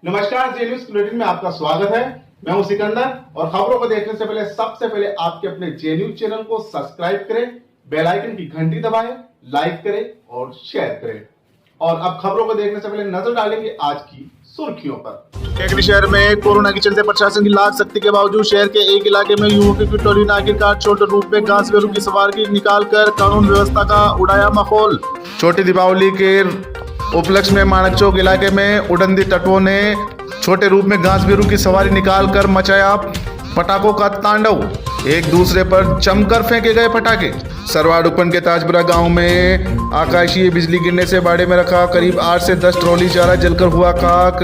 नमस्कार, जे news bulletin में आपका स्वागत है। मैं हूं सिकंदर और खबरों को देखने से पहले सबसे पहले आपके अपने जे न्यूज चैनल को सब्सक्राइब करें, बेल आइकन की घंटी दबाएं, लाइक करें और शेयर करें। और अब खबरों को देखने से पहले नजर डालेंगे आज की सुर्खियों पर। केकड़ी शहर में कोरोना के चलते प्रशासन की लाख सख्ती के बावजूद शहर के एक इलाके में युवकों की टोली ने आखिरकार छोटे रूप में घास बेरू की सवारी निकालकर कानून व्यवस्था का उड़ाया माहौल। छोटी दीपावली के उपलक्ष्य में माणक चौक इलाके में उड़ंदी तत्वों ने छोटे रूप में घास बेरू की सवारी निकालकर मचाया पटाखों का तांडव। एक दूसरे पर जमकर फेंके गए पटाखे। सरवाड़ उपखंड के ताजपुरा गांव में आकाशीय बिजली गिरने से बाड़े में रखा करीब 8 से 10 ट्रॉली चारा जलकर हुआ खाक।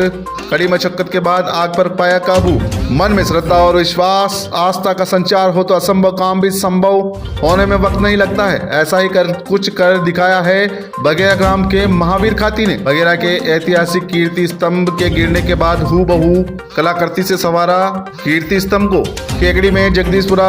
कड़ी मशक्कत के बाद आग पर पाया काबू। मन में श्रद्धा और विश्वास आस्था का संचार हो तो असंभव काम भी संभव होने में वक्त नहीं लगता है। ऐसा ही कुछ कर दिखाया है बघेरा ग्राम के महावीर खाती ने। बघेरा के ऐतिहासिक कीर्ति स्तंभ के गिरने के बाद हूबहू कलाकृति से संवारा कीर्ति स्तंभ को। केकड़ी में जगदीशपुरा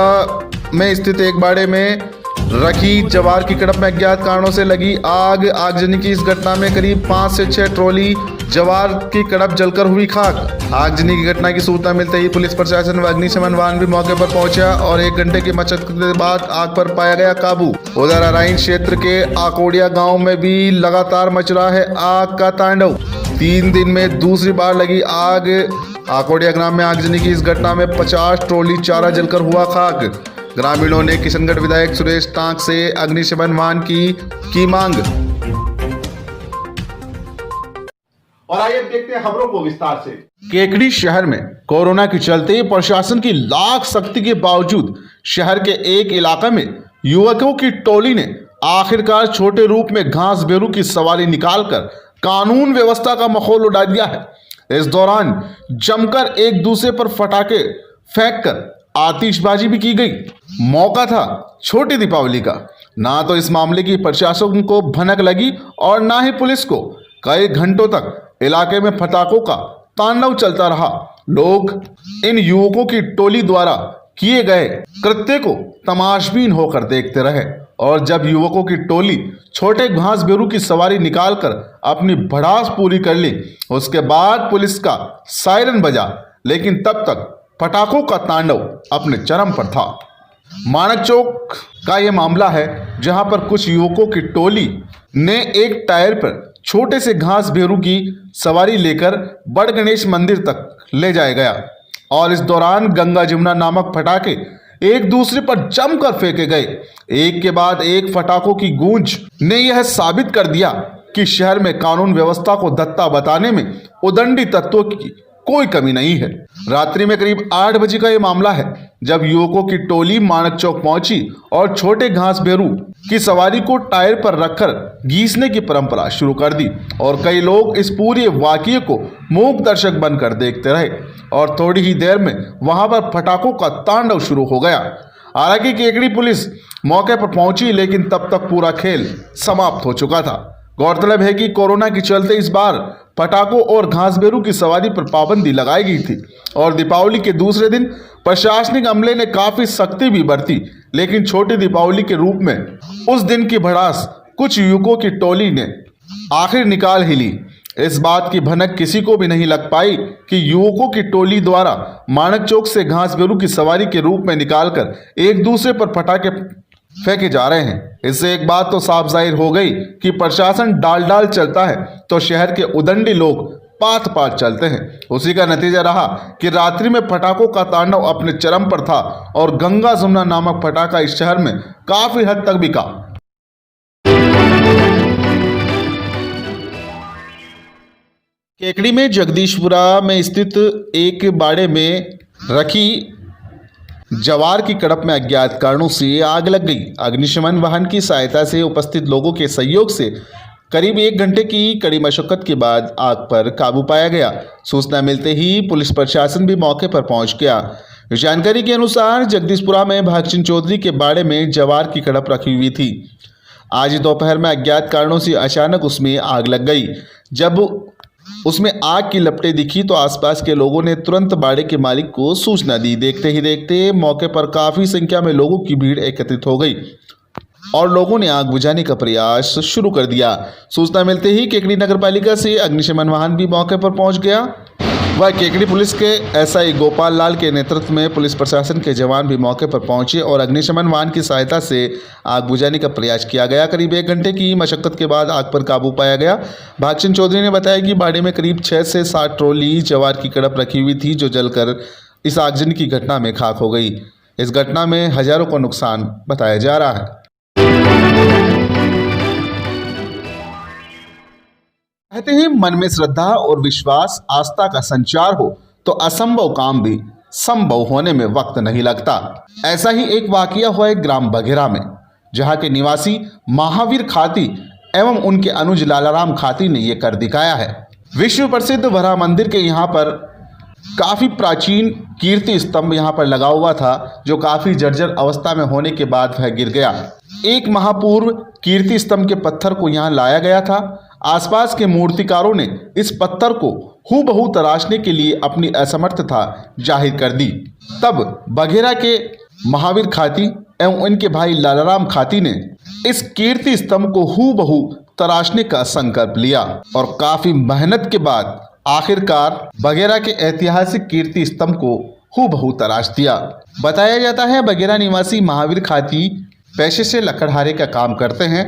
में स्थित एक बाड़े में रखी जवार की कड़प में अज्ञात कारणों से लगी आग। आगजनी की इस घटना में करीब 5 से 6 ट्रॉली जवार की कड़प जलकर हुई खाक। आगजनी की घटना की सूचना मिलते ही पुलिस प्रशासन व अग्निशमन वाहन भी मौके पर पहुंचा और 1 घंटे की मशक्कत के बाद आग पर पाया गया काबू। उधर अराइन क्षेत्र के आकोड़िया गांव में भी लगातार मच रहा है आग का तांडव। 3 दिन में दूसरी बार लगी आग। आकोड़िया ग्राम में आगजनी की इस घटना में 50 ट्रॉली चारा जलकर हुआ खाक। ग्रामीणों ने किशनगढ़ विधायक सुरेश टांक से अग्निशमन वाहन की मांग। और आइए देखते हैं खबरों को विस्तार से। केकड़ी शहर में कोरोना के चलते प्रशासन की लाख सख्ती के बावजूद शहर के एक इलाका में युवकों की टोली ने आखिरकार छोटे रूप में घास बेरू की सवारी निकालकर कानून व्यवस्था का माहौल उड़ा दिया है। इस दौरान जमकर एक दूसरे पर पटाखे फेंककर आतिशबाजी भी की गई। मौका था छोटी दीपावली का। ना तो इस मामले की प्रशासन को भनक लगी और ना ही पुलिस को। कई घंटों तक इलाके में पटाखों का तांडव चलता रहा। लोग इन युवकों की टोली द्वारा किए गए कृत्य को तमाशबीन होकर देखते रहे और जब युवकों की टोली छोटे घास बेरू की सवारी निकालकर अपनी भड़ास पूरी कर ली, उसके बाद पुलिस का सायरन बजा, लेकिन तब तक पटाखों का तांडव अपने चरम पर था। माणक चौक का यह मामला है जहां पर कुछ युवकों की टोली ने एक टायर पर छोटे से घास बेरू की सवारी लेकर बड़ गणेश मंदिर तक ले जाया गया और इस दौरान गंगा जमुना नामक पटाखे एक दूसरे पर जमकर फेंके गए। एक के बाद एक पटाखों की गूंज ने यह साबित कर दिया कि शहर में कानून व्यवस्था को धत्ता बताने में उदंडी तत्वों की कोई कमी नहीं है। रात्रि में करीब 8 बजे का यह मामला है जब युवकों की टोली माणक चौक पहुंची और छोटे घास बेरू की सवारी को टायर पर रखकर घीसने की परंपरा शुरू कर दी और कई लोग इस पूरे वाकये को मूक दर्शक बनकर देखते रहे और थोड़ी ही देर में वहां पर पटाखों का तांडव शुरू हो गया। हालांकि केकड़ी पुलिस मौके पर पहुंची लेकिन तब तक पूरा खेल समाप्त हो चुका था। गौरतलब है कि कोरोना के चलते इस बार पटाखों और घास बेरू की सवारी पर पाबंदी लगाई गई थी और दीपावली के दूसरे दिन प्रशासनिक अमले ने काफी सख्ती भी बरती, लेकिन छोटी दीपावली के रूप में उस दिन की भड़ास कुछ युवकों की टोली ने आखिर निकाल ही ली। इस बात की भनक किसी को भी नहीं लग पाई कि युवकों की टोली द्वारा माणक चौक से घास बेरू की सवारी के रूप में निकालकर एक दूसरे पर पटाखे फेंके जा रहे हैं। इससे एक बात तो साफ जाहिर हो गई कि प्रशासन डाल डाल चलता है तो शहर के उदंडी लोग पात पात चलते हैं। उसी का नतीजा रहा कि रात्रि में पटाखों का तांडव अपने चरम पर था और गंगा जमुना नामक पटाखा इस शहर में काफी हद तक बिका। केकड़ी में जगदीशपुरा में स्थित एक बाड़े में रखी जवार की कड़प में अज्ञात कारणों से आग लग गई। अग्निशमन वाहन की सहायता से उपस्थित लोगों के सहयोग से करीब 1 घंटे की कड़ी मशक्कत के बाद आग पर काबू पाया गया। सूचना मिलते ही पुलिस प्रशासन भी मौके पर पहुंच गया। जानकारी के अनुसार जगदीशपुरा में भागचंद चौधरी के बाड़े में जवार की कड़प रखी हुई थी। आज दोपहर में अज्ञात कारणों से अचानक उसमें आग लग गई। जब उसमें आग की लपटें दिखी तो आसपास के लोगों ने तुरंत बाड़े के मालिक को सूचना दी। देखते ही देखते मौके पर काफी संख्या में लोगों की भीड़ एकत्रित हो गई और लोगों ने आग बुझाने का प्रयास शुरू कर दिया। सूचना मिलते ही केकड़ी नगर पालिका से अग्निशमन वाहन भी मौके पर पहुंच गया। वह केकड़ी पुलिस के एसआई गोपाल लाल के नेतृत्व में पुलिस प्रशासन के जवान भी मौके पर पहुंचे और अग्निशमन वाहन की सहायता से आग बुझाने का प्रयास किया गया। करीब 1 घंटे की मशक्कत के बाद आग पर काबू पाया गया। भागचंद चौधरी ने बताया कि बाड़े में करीब 6 से 7 ट्रॉली जवार की कड़प रखी हुई थी, जो जलकर इस आगजनी की घटना में खाक हो गई। इस घटना में हजारों का नुकसान बताया जा रहा है। कहते हैं मन में श्रद्धा और विश्वास आस्था का संचार हो तो असंभव काम भी संभव होने में वक्त नहीं लगता। ऐसा ही एक वाकया हुआ है ग्राम बघेरा में, जहां के निवासी महावीर खाती एवं उनके अनुज लालाराम खाती ने यह कर दिखाया है। विश्व प्रसिद्ध वराह मंदिर के यहाँ पर काफी प्राचीन कीर्ति स्तंभ यहाँ पर लगा हुआ था, जो काफी जर्जर अवस्था में होने के बाद वह गिर गया। एक माह पूर्व कीर्ति स्तंभ के पत्थर को यहाँ लाया गया था। आसपास के मूर्तिकारों ने इस पत्थर को हूबहू तराशने के लिए अपनी असमर्थता जाहिर कर दी। तब बघेरा के महावीर खाती एवं उनके भाई लालाराम खाती ने इस कीर्ति स्तंभ को हूबहू तराशने का संकल्प लिया और काफी मेहनत के बाद आखिरकार बघेरा के ऐतिहासिक कीर्ति स्तंभ को हूबहू तराश दिया। बताया जाता है बघेरा निवासी महावीर खाती पेशे से लकड़हारे का काम करते हैं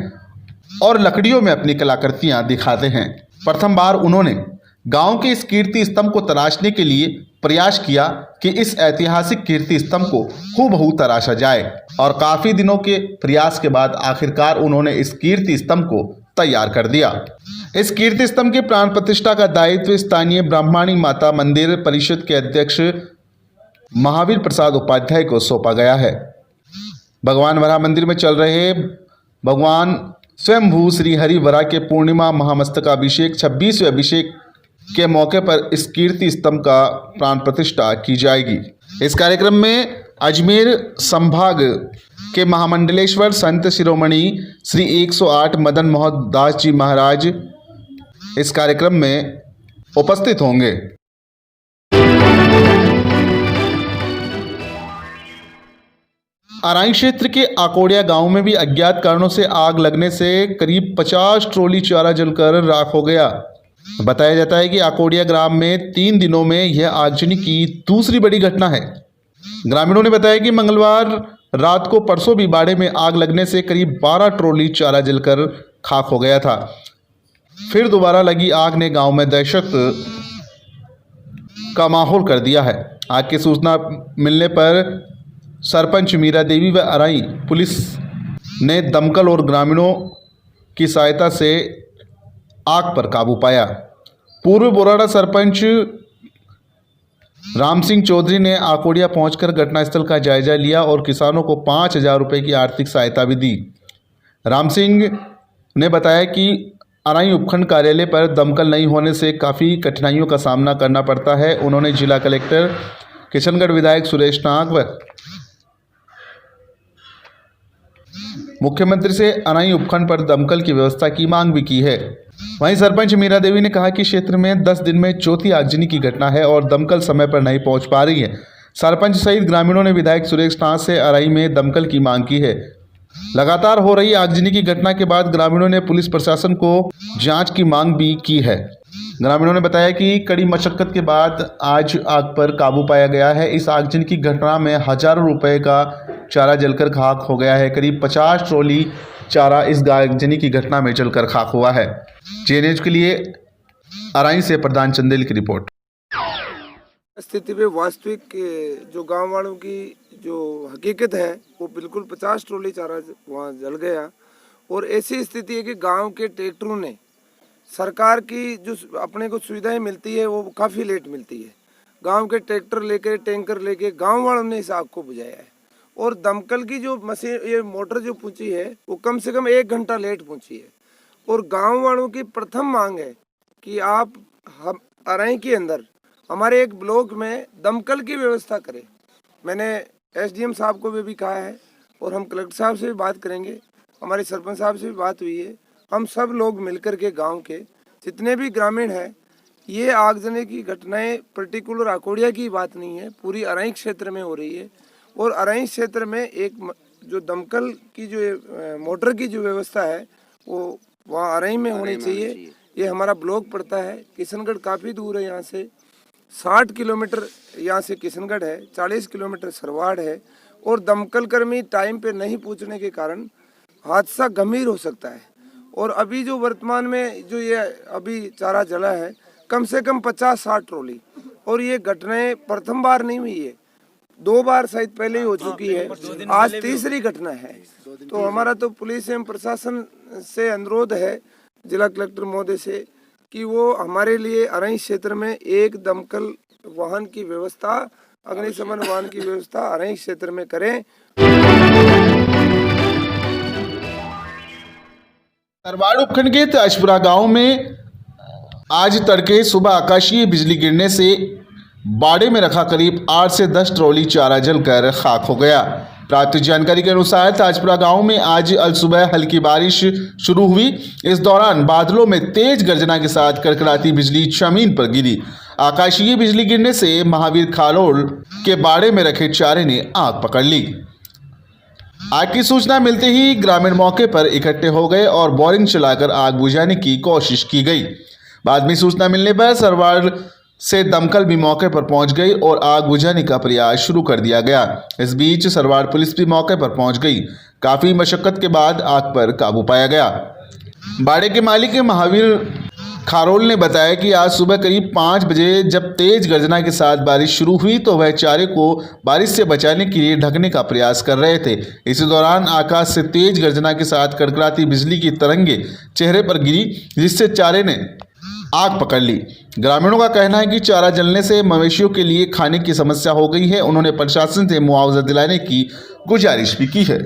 और लकड़ियों में अपनी कलाकृतियां दिखाते हैं। प्रथम बार उन्होंने गांव के इस कीर्ति स्तंभ को तराशने के लिए प्रयास किया कि इस ऐतिहासिक कीर्ति स्तंभ को हूबहू तराशा जाए और काफी दिनों के प्रयास के बाद आखिरकार उन्होंने इस कीर्ति स्तंभ को तैयार कर दिया। इस कीर्ति स्तंभ के प्राण प्रतिष्ठा का दायित्व स्थानीय ब्राह्मणी माता मंदिर परिषद के अध्यक्ष महावीर प्रसाद उपाध्याय को सौंपा गया है। भगवान वराह मंदिर में चल रहे भगवान स्वयंभू श्री हरि वराह के पूर्णिमा महामस्तकाभिषेक 26वें अभिषेक के मौके पर इस कीर्ति स्तंभ का प्राण प्रतिष्ठा की जाएगी। इस कार्यक्रम में अजमेर संभाग के महामंडलेश्वर संत शिरोमणि श्री 108 मदन मोहन दास जी महाराज इस कार्यक्रम में उपस्थित होंगे। अराई क्षेत्र के आकोड़िया गांव में भी अज्ञात कारणों से आग लगने से करीब 50 ट्रॉली चारा जलकर राख हो गया। बताया जाता है कि आकोड़िया ग्राम में 3 दिनों में यह आगजनी की दूसरी बड़ी घटना है। ग्रामीणों ने बताया कि मंगलवार रात को परसों भी बाड़े में आग लगने से करीब 12 ट्रॉली चारा जलकर खाक हो गया था। फिर दोबारा लगी आग ने गांव में दहशत का माहौल कर दिया है। आग की सूचना मिलने पर सरपंच मीरा देवी व अराई पुलिस ने दमकल और ग्रामीणों की सहायता से आग पर काबू पाया। पूर्व बोराड़ा सरपंच राम सिंह चौधरी ने आकोड़िया पहुंचकर घटनास्थल का जायजा लिया और किसानों को 5,000 रुपये की आर्थिक सहायता भी दी। राम सिंह ने बताया कि अराई उपखंड कार्यालय पर दमकल नहीं होने से काफ़ी कठिनाइयों का सामना करना पड़ता है। उन्होंने जिला कलेक्टर, किशनगढ़ विधायक सुरेश नाग व मुख्यमंत्री से अराई उपखंड पर दमकल की व्यवस्था की मांग भी की है। वहीं सरपंच मीरा देवी ने कहा कि क्षेत्र में 10 दिन में चौथी आगजनी की घटना है और दमकल समय पर नहीं पहुंच पा रही है। सरपंच सहित ग्रामीणों ने विधायक सुरेश नाथ से अराई में दमकल की मांग की है। लगातार हो रही आगजनी की घटना के बाद ग्रामीणों ने पुलिस प्रशासन को जांच की मांग भी की है। ग्रामीणों ने बताया कि कड़ी मशक्कत के बाद आज आग पर काबू पाया गया है। इस आगजनी की घटना में हजारों रुपए का चारा जलकर खाक हो गया है। करीब 50 ट्रॉली चारा इस आगजनी की घटना में जलकर खाक हुआ है। जेएनएच के लिए अराई से प्रधान चंदेल की रिपोर्ट। स्थिति पे वास्तविक जो गांव वालों की जो हकीकत है वो बिल्कुल 50 ट्रॉली चारा वहाँ जल गया। और ऐसी स्थिति है कि गांव के ट्रैक्टरों ने सरकार की जो अपने को सुविधाएं मिलती है वो काफ़ी लेट मिलती है। गांव के ट्रैक्टर लेके टैंकर लेके गांव वालों ने इस आग को बुझाया है। और दमकल की जो मशीन ये मोटर जो पहुंची है वो कम से कम 1 घंटा लेट पहुंची है। और गांव वालों की प्रथम मांग है कि आप हम अराई के अंदर हमारे एक ब्लॉक में दमकल की व्यवस्था करें। मैंने एसडीएम साहब को भी कहा है और हम कलेक्टर साहब से भी बात करेंगे, हमारे सरपंच साहब से भी बात हुई है। हम सब लोग मिलकर के गांव के जितने भी ग्रामीण हैं ये आगजनी की घटनाएं पर्टिकुलर आकोड़िया की बात नहीं है, पूरी अरई क्षेत्र में हो रही है। और अरई क्षेत्र में एक जो दमकल की जो मोटर की जो व्यवस्था है वो वहाँ अरई में होनी चाहिए। ये हमारा ब्लॉक पड़ता है, किशनगढ़ काफ़ी दूर है यहाँ से, 60 किलोमीटर यहाँ से किशनगढ़ है, 40 किलोमीटर सरवाड़ है। और दमकल कर्मी टाइम पे नहीं पहुँचने के कारण हादसा गंभीर हो सकता है। और अभी जो वर्तमान में जो ये अभी चारा जला है, कम से कम 50-60 ट्रॉली, और ये घटनाएं प्रथम बार नहीं हुई है, 2 बार शायद पहले ही हो चुकी है, आज तीसरी घटना है। तो हमारा तो पुलिस एवं प्रशासन से अनुरोध है, जिला कलेक्टर महोदय से, कि वो हमारे लिए अरई क्षेत्र में एक दमकल वाहन की व्यवस्था, अग्निशमन वाहन की व्यवस्था अरई क्षेत्र में करें। सरवाड़ उपखंड के ताजपुरा गांव में आज तड़के सुबह आकाशीय बिजली गिरने से बाड़े में रखा करीब 8 से 10 ट्रॉली चारा जलकर खाक हो गया। प्राप्त जानकारी के अनुसार ताजपुरा गांव में आज सुबह हल्की बारिश शुरू हुई। इस दौरान बादलों में तेज गर्जना के साथ कड़कड़ाती बिजली जमीन पर गिरी। आकाशीय बिजली गिरने से महावीर खालोल के बाड़े में रखे चारे ने आग पकड़ ली। आग की सूचना मिलते ही ग्रामीण मौके पर इकट्ठे हो गए और बोरिंग चलाकर आग बुझाने की कोशिश की गई। बाद में सूचना मिलने पर सरवाड़ से दमकल भी मौके पर पहुंच गई और आग बुझाने का प्रयास शुरू कर दिया गया। इस बीच सरवाड़ पुलिस भी मौके पर पहुंच गई। काफी मशक्कत के बाद आग पर काबू पाया गया। बाड़े के मालिक महावीर खारोल ने बताया कि आज सुबह करीब 5 बजे जब तेज गर्जना के साथ बारिश शुरू हुई तो वह चारे को बारिश से बचाने के लिए ढकने का प्रयास कर रहे थे। इसी दौरान आकाश से तेज गर्जना के साथ कड़कड़ाती बिजली की तरंगे चेहरे पर गिरी, जिससे चारे ने आग पकड़ ली। ग्रामीणों का कहना है कि चारा जलने से मवेशियों के लिए खाने की समस्या हो गई है। उन्होंने प्रशासन से मुआवजा दिलाने की गुजारिश भी की है।